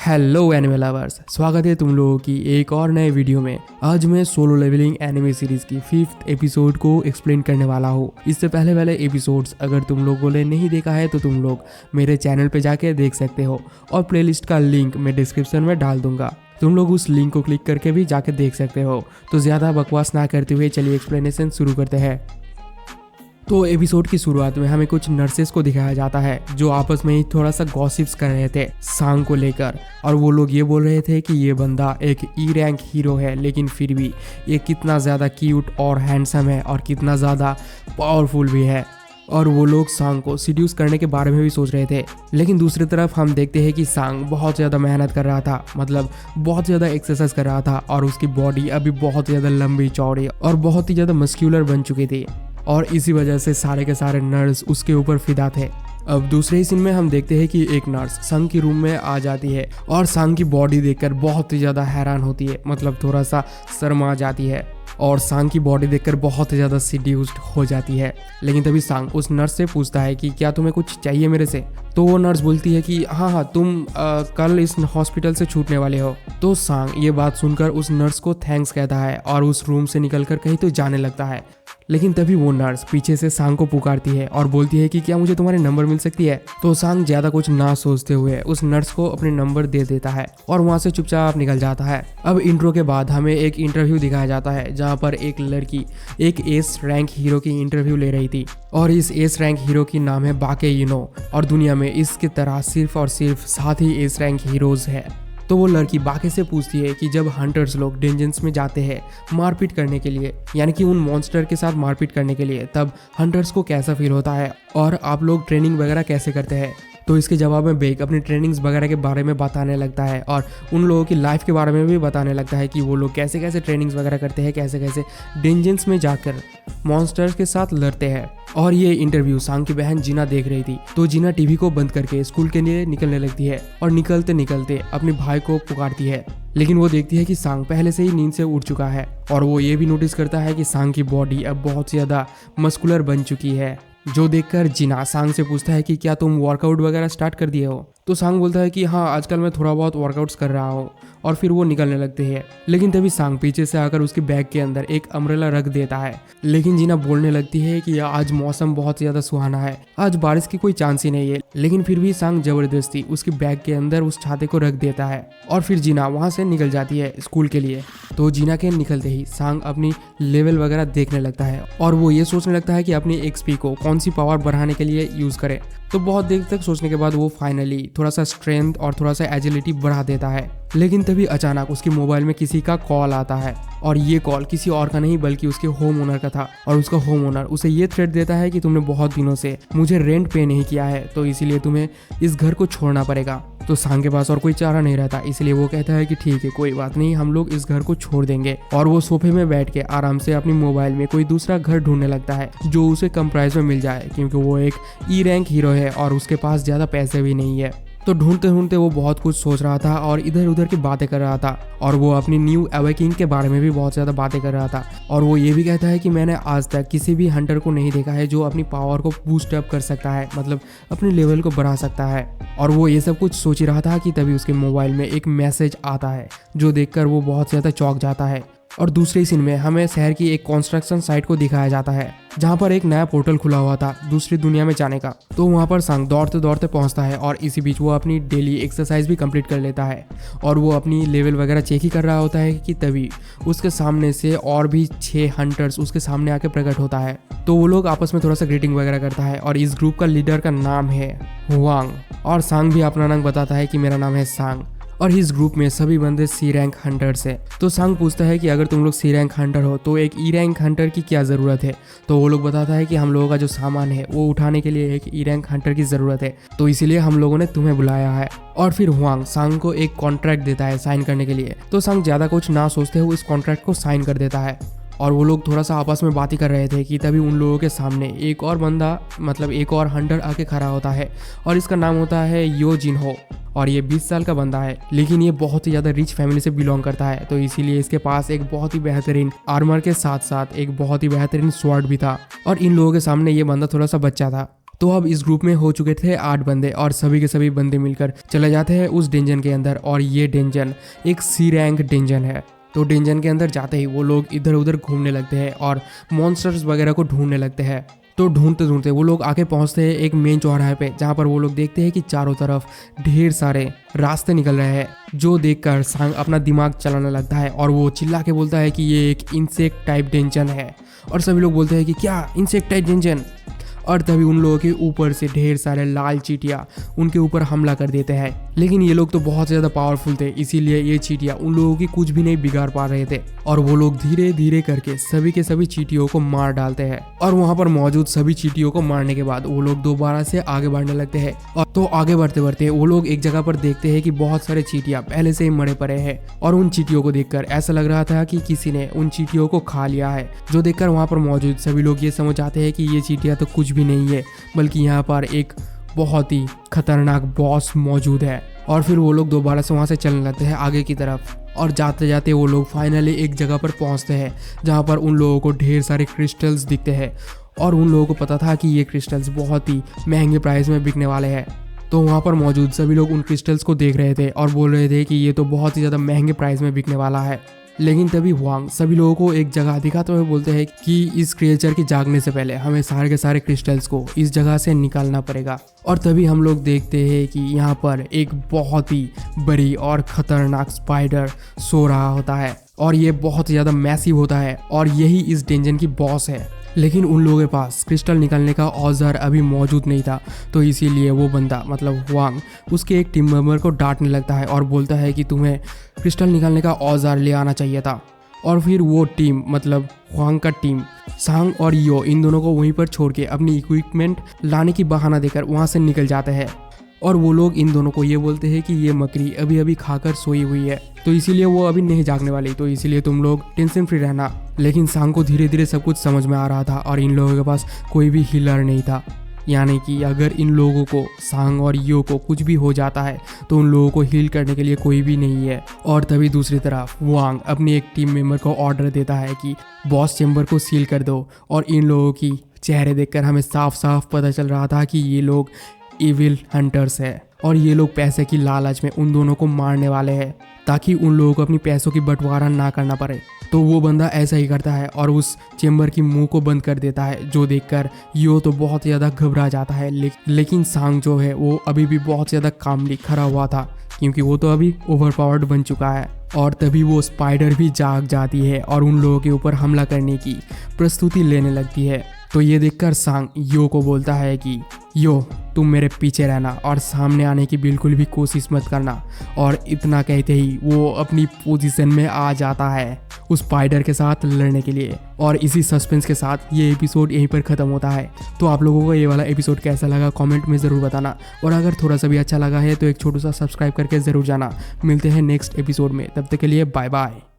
Hello anime lovers, स्वागत है तुम लोगों की एक और नए वीडियो में। आज मैं सोलो लेवलिंग एनिमे सीरीज की 5th एपिसोड को एक्सप्लेन करने वाला हूँ। इससे पहले वाले एपिसोड्स अगर तुम लोगों ने नहीं देखा है तो तुम लोग मेरे चैनल पे जाके देख सकते हो और प्लेलिस्ट का लिंक मैं डिस्क्रिप्शन में डाल दूंगा। तुम लोग उस लिंक को क्लिक करके भी जाके देख सकते हो। तो ज़्यादा बकवास ना करते हुए चलिए एक्सप्लेनेशन शुरू करते हैं। तो एपिसोड की शुरुआत में हमें कुछ नर्सेस को दिखाया जाता है जो आपस में ही थोड़ा सा गॉसिप्स कर रहे थे सांग को लेकर, और वो लोग ये बोल रहे थे कि ये बंदा एक ई रैंक हीरो है, लेकिन फिर भी ये कितना ज़्यादा क्यूट और हैंडसम है और कितना ज़्यादा पावरफुल भी है। और वो लोग सांग को सीड्यूस करने के बारे में भी सोच रहे थे। लेकिन दूसरी तरफ हम देखते हैं कि सांग बहुत ज़्यादा मेहनत कर रहा था, मतलब बहुत ज़्यादा एक्सरसाइज कर रहा था, और उसकी बॉडी अभी बहुत ज़्यादा लंबी चौड़ी और बहुत ही ज़्यादा मस्क्यूलर बन चुकी थी, और इसी वजह से सारे के सारे नर्स उसके ऊपर फिदा थे। अब दूसरे ही सीन में हम देखते हैं कि एक नर्स सांग की रूम में आ जाती है और सांग की बॉडी देखकर बहुत ही ज़्यादा हैरान होती है, मतलब थोड़ा सा शर्मा जाती है, और सांग की बॉडी देखकर बहुत ही ज़्यादा सीड्यूस्ड हो जाती है। लेकिन तभी सांग उस नर्स से पूछता है कि क्या तुम्हें कुछ चाहिए मेरे से। तो वो नर्स बोलती है कि हाँ तुम कल इस हॉस्पिटल से छूटने वाले हो। तो सांग ये बात सुनकर उस नर्स को थैंक्स कहता है और उस रूम से निकलकर कहीं तो जाने लगता है। लेकिन तभी वो नर्स पीछे से सांग को पुकारती है और बोलती है कि क्या मुझे तुम्हारे नंबर मिल सकती है। तो सांग ज्यादा कुछ ना सोचते हुए उस नर्स को अपने नंबर दे देता है और वहां से चुपचाप निकल जाता है। अब इंट्रो के बाद हमें एक इंटरव्यू दिखाया जाता है जहां पर एक लड़की एक एस रैंक हीरो की इंटरव्यू ले रही थी, और इस एस रैंक हीरो की नाम है बाके यूनो, और दुनिया में इसकी तरह सिर्फ और सिर्फ 7 ही एस रैंक हीरोज है। तो वो लड़की बाके से पूछती है कि जब हंटर्स लोग डेंजन्स में जाते हैं मारपीट करने के लिए, यानी कि उन मॉन्स्टर के साथ मारपीट करने के लिए, तब हंटर्स को कैसा फील होता है और आप लोग ट्रेनिंग वगैरह कैसे करते हैं। तो इसके जवाब में बेक अपनी ट्रेनिंग्स वगैरह के बारे में बताने लगता है और उन लोगों की लाइफ के बारे में भी बताने लगता है कि वो लोग कैसे कैसे ट्रेनिंग्स वगैरह करते हैं, कैसे कैसे डेंजन्स में जाकर मॉन्स्टर्स के साथ लड़ते हैं। और ये इंटरव्यू सांग की बहन जीना देख रही थी। तो जीना टीवी को बंद करके स्कूल के लिए निकलने लगती है और निकलते निकलते अपने भाई को पुकारती है। लेकिन वो देखती है कि सांग पहले से ही नींद से उठ चुका है, और वो ये भी नोटिस करता है कि सांग की बॉडी अब बहुत ज़्यादा मस्कुलर बन चुकी है। जो देखकर जीना सांग से पूछता है कि क्या तुम वर्कआउट वगैरह स्टार्ट कर दिए हो। तो सांग बोलता है कि हाँ आजकल मैं थोड़ा बहुत वर्कआउट्स कर रहा हूँ, और फिर वो निकलने लगते हैं। लेकिन तभी सांग पीछे से आकर उसके बैग के अंदर एक अम्ब्रेला रख देता है। लेकिन जीना बोलने लगती है कि आज मौसम बहुत ज़्यादा सुहाना है, आज बारिश की कोई चांस ही नहीं है। लेकिन फिर भी सांग जबरदस्ती उसके बैग के अंदर उस छाते को रख देता है, और फिर जीना वहाँ से निकल जाती है स्कूल के लिए। तो जीना के निकलते ही सांग अपनी लेवल वगैरह देखने लगता है, और वो ये सोचने लगता है कि अपनी एक्सपी को कौन सी पावर बढ़ाने के लिए यूज़ करे। तो बहुत देर तक सोचने के बाद वो फाइनली थोड़ा सा स्ट्रेंथ और थोड़ा सा एजिलिटी बढ़ा देता है। लेकिन तभी अचानक उसके मोबाइल में किसी का कॉल आता है, और ये कॉल किसी और का नहीं बल्कि उसके होम ओनर का था। और उसका होम ओनर उसे ये थ्रेट देता है कि तुमने बहुत दिनों से मुझे रेंट पे नहीं किया है, तो इसीलिए तुम्हें इस घर को छोड़ना पड़ेगा। तो सांग के पास और कोई चारा नहीं रहता, इसलिए वो कहता है कि ठीक है कोई बात नहीं, हम लोग इस घर को छोड़ देंगे। और वो सोफे में बैठ के आराम से अपनी मोबाइल में कोई दूसरा घर ढूंढने लगता है जो उसे कम प्राइस में मिल जाए, क्योंकि वो एक ई रैंक हीरो है और उसके पास ज़्यादा पैसे भी नहीं है। तो ढूंढते ढूंढते वो बहुत कुछ सोच रहा था और इधर उधर की बातें कर रहा था, और वो अपनी न्यू अवेकिंग के बारे में भी बहुत ज़्यादा बातें कर रहा था। और वो ये भी कहता है कि मैंने आज तक किसी भी हंटर को नहीं देखा है जो अपनी पावर को बूस्ट अप कर सकता है, मतलब अपने लेवल को बढ़ा सकता है। और वो ये सब कुछ सोच ही रहा था कि तभी उसके मोबाइल में एक मैसेज आता है जो देखकर वो बहुत ज़्यादा चौंक जाता है। और दूसरे सीन में हमें शहर की एक कंस्ट्रक्शन साइट को दिखाया जाता है जहाँ पर एक नया पोर्टल खुला हुआ था दूसरी दुनिया में जाने का। तो वहाँ पर सांग दौड़ते दौड़ते पहुँचता है, और इसी बीच वो अपनी डेली एक्सरसाइज भी कंप्लीट कर लेता है, और वो अपनी लेवल वगैरह चेक ही कर रहा होता है कि तभी उसके सामने से और भी 6 हंटर्स उसके सामने आके प्रकट होता है। तो वो लोग आपस में थोड़ा सा ग्रीटिंग वगैरह करता है, और इस ग्रुप का लीडर का नाम है हुआंग, और सांग भी अपना नाम बताता है कि मेरा नाम है सांग, और इस ग्रुप में सभी बंदे सी रैंक हंटर्स है। तो सांग पूछता है कि अगर तुम लोग सी रैंक हंटर हो तो एक ई रैंक हंटर की क्या ज़रूरत है। तो वो लोग बताता है कि हम लोगों का जो सामान है वो उठाने के लिए एक ई रैंक हंटर की ज़रूरत है, तो इसीलिए हम लोगों ने तुम्हें बुलाया है। और फिर हुआंग सांग को एक कॉन्ट्रैक्ट देता है साइन करने के लिए। तो सांग ज़्यादा कुछ ना सोचते हुए इस कॉन्ट्रैक्ट को साइन कर देता है, और वो लोग थोड़ा सा आपस में बात ही कर रहे थे कि तभी उन लोगों के सामने एक और बंदा, मतलब एक और हंटर आके खड़ा होता है, और इसका नाम होता है यो जिन हो, और ये 20 साल का बंदा है। लेकिन ये बहुत ही ज़्यादा रिच फैमिली से बिलोंग करता है, तो इसीलिए इसके पास एक बहुत ही बेहतरीन आर्मर के साथ साथ एक बहुत ही बेहतरीन स्वॉर्ड भी था। और इन लोगों के सामने ये बंदा थोड़ा सा बच्चा था। तो अब इस ग्रुप में हो चुके थे 8 बंदे और सभी के सभी बंदे मिलकर चले जाते हैं उस डेंजन के अंदर। और ये डेंजन एक सी रैंक डेंजन है। तो डेंजन के अंदर जाते ही वो लोग इधर उधर घूमने लगते हैं और मॉन्स्टर्स वगैरह को ढूंढने लगते हैं। तो ढूंढते ढूंढते वो लोग आके पहुंचते हैं एक मेन चौराहे पे, जहाँ पर वो लोग देखते हैं कि चारों तरफ ढेर सारे रास्ते निकल रहे हैं, जो देखकर सांग अपना दिमाग चलाने लगता है और वो चिल्ला के बोलता है कि ये एक इंसेक्ट टाइप डेंजन है। और सभी लोग बोलते हैं कि क्या इंसेक्ट टाइप डेंजन। और तभी उन लोगों के ऊपर से ढेर सारे लाल चींटियां उनके ऊपर हमला कर देते हैं। लेकिन ये लोग तो बहुत ज़्यादा पावरफुल थे, इसीलिए ये चींटियां उन लोगों की कुछ भी नहीं बिगाड़ पा रहे थे। और वो लोग धीरे धीरे करके सभी के सभी चींटियों को मार डालते हैं। और वहाँ पर मौजूद सभी चींटियों को मारने के बाद वो लोग दोबारा से आगे बढ़ने लगते हैं। और तो आगे बढ़ते बढ़ते वो लोग एक जगह पर देखते हैं कि बहुत सारे चींटियां पहले से ही मरे पड़े हैं। और उन चींटियों को देखकर ऐसा लग रहा था कि किसी ने उन चींटियों को खा लिया है, जो देखकर वहाँ पर मौजूद सभी लोग ये समझ आते हैं कि ये चींटियां तो कुछ भी नहीं है, बल्कि यहाँ पर एक बहुत ही खतरनाक बॉस मौजूद है। और फिर वो लोग दोबारा से वहाँ से चलने लगते हैं आगे की तरफ। और जाते जाते वो लोग फाइनली एक जगह पर पहुँचते हैं, जहाँ पर उन लोगों को ढेर सारे क्रिस्टल्स दिखते हैं। और उन लोगों को पता था कि ये क्रिस्टल्स बहुत ही महंगे प्राइस में बिकने वाले हैं। तो वहाँ पर मौजूद सभी लोग उन क्रिस्टल्स को देख रहे थे और बोल रहे थे कि ये तो बहुत ही ज़्यादा महंगे प्राइस में बिकने वाला है। लेकिन तभी हुआंग सभी लोगों को एक जगह दिखाते हुए बोलते हैं कि इस क्रिएचर के जागने से पहले हमें सारे के सारे क्रिस्टल्स को इस जगह से निकालना पड़ेगा। और तभी हम लोग देखते हैं कि यहाँ पर एक बहुत ही बड़ी और खतरनाक स्पाइडर सो रहा होता है और ये बहुत ज़्यादा मैसिव होता है और यही इस डेंजन की बॉस है। लेकिन उन लोगों के पास क्रिस्टल निकालने का औजार अभी मौजूद नहीं था, तो इसीलिए वो बंदा मतलब हुआंग उसके एक टीम मेंबर को डांटने लगता है और बोलता है कि तुम्हें क्रिस्टल निकालने का औजार ले आना चाहिए था। और फिर वो टीम मतलब हुआंग का टीम सांग और यो इन दोनों को वहीं पर छोड़ के अपनी इक्विपमेंट लाने की बहाना देकर वहाँ से निकल जाते हैं। और वो लोग इन दोनों को ये बोलते हैं कि ये मकड़ी अभी अभी खाकर सोई हुई है, तो इसीलिए वो अभी नहीं जागने वाली, तो इसीलिए तुम लोग टेंशन फ्री रहना। लेकिन सांग को धीरे धीरे सब कुछ समझ में आ रहा था और इन लोगों के पास कोई भी हीलर नहीं था, यानी कि अगर इन लोगों को सांग और यो को कुछ भी हो जाता है तो उन लोगों को हील करने के लिए कोई भी नहीं है। और तभी दूसरी तरफ वांग अपनी एक टीम मेंबर को ऑर्डर देता है कि बॉस चेंबर को सील कर दो। और इन लोगों की चेहरे देखकर हमें साफ साफ पता चल रहा था कि ये लोग इविल हंटर्स है और ये लोग पैसे की लालच में उन दोनों को मारने वाले हैं, ताकि उन लोगों को अपनी पैसों की बंटवारा ना करना पड़े। तो वो बंदा ऐसा ही करता है और उस चेंबर की मुंह को बंद कर देता है, जो देखकर यो तो बहुत ज़्यादा घबरा जाता है। लेकिन सांग जो है वो अभी भी बहुत ज़्यादा कामली खड़ा हुआ था, क्योंकि वो तो अभी ओवरपावर्ड बन चुका है। और तभी वो स्पाइडर भी जाग जाती है और उन लोगों के ऊपर हमला करने की प्रस्तुति लेने लगती है। तो ये देखकर सांग यो को बोलता है कि यो तुम मेरे पीछे रहना और सामने आने की बिल्कुल भी कोशिश मत करना। और इतना कहते ही वो अपनी पोजीशन में आ जाता है उस स्पाइडर के साथ लड़ने के लिए। और इसी सस्पेंस के साथ ये एपिसोड यहीं पर ख़त्म होता है। तो आप लोगों को ये वाला एपिसोड कैसा लगा कमेंट में ज़रूर बताना, और अगर थोड़ा सा भी अच्छा लगा है तो एक छोटा सा सब्सक्राइब करके ज़रूर जाना। मिलते हैं नेक्स्ट एपिसोड में, तब तक के लिए बाय बाय।